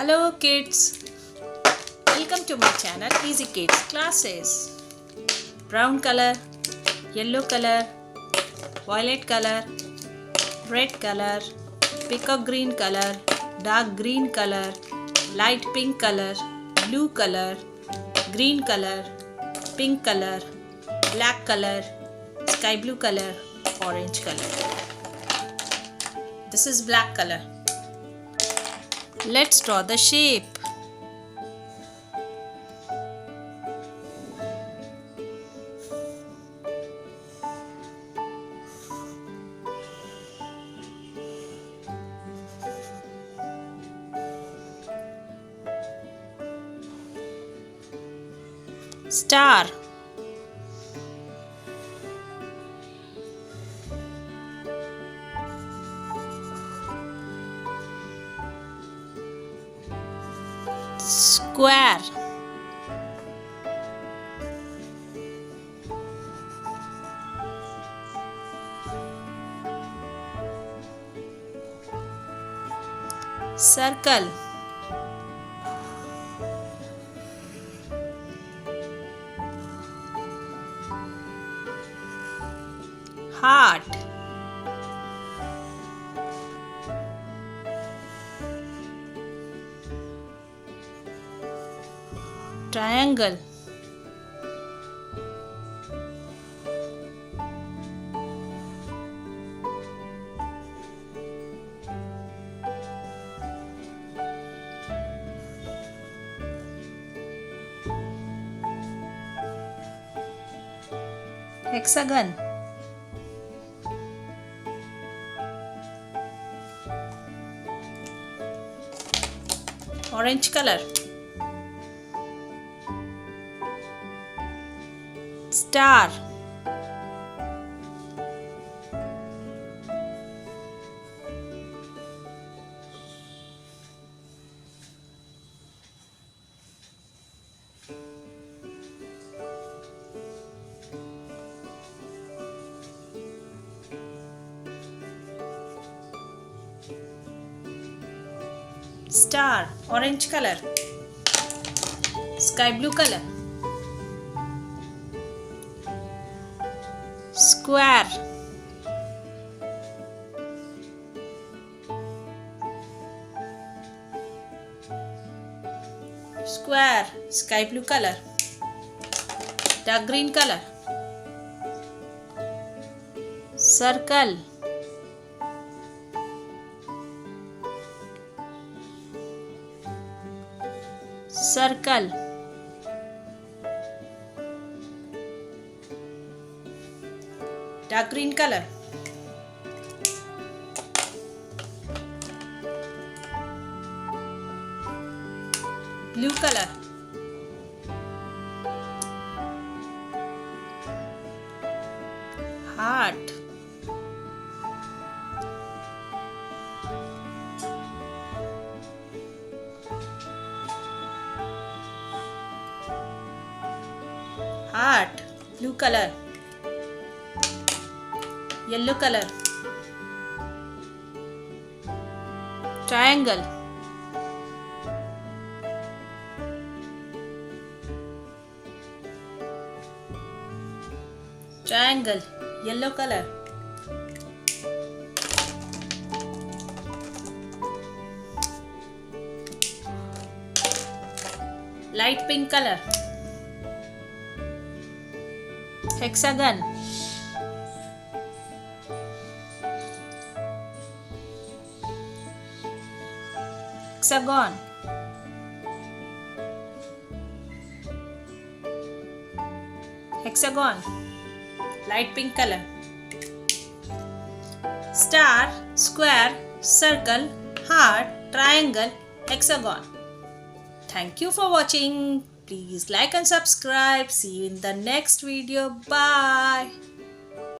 Hello kids, welcome to my channel Easy Kids Classes. Brown color, yellow color, violet color, red color, peacock green color, dark green color, light pink color, blue color, green color, pink color, black color, sky blue color, orange color. This is black color. Let's draw the shape. Star. Square. Circle. Heart. Triangle. Hexagon. Orange color. Star. Star, orange color. Sky blue color. Square. Square, sky blue color. Dark green color. Circle. Circle. Dark green color. Blue color. Heart. Heart, blue color. Yellow color. Triangle. Triangle, yellow color. Light pink color. Hexagon. Hexagon. Hexagon. Light pink color. Star, square, circle, heart, triangle, hexagon. Thank you for watching. Please like and subscribe. See you in the next video. Bye.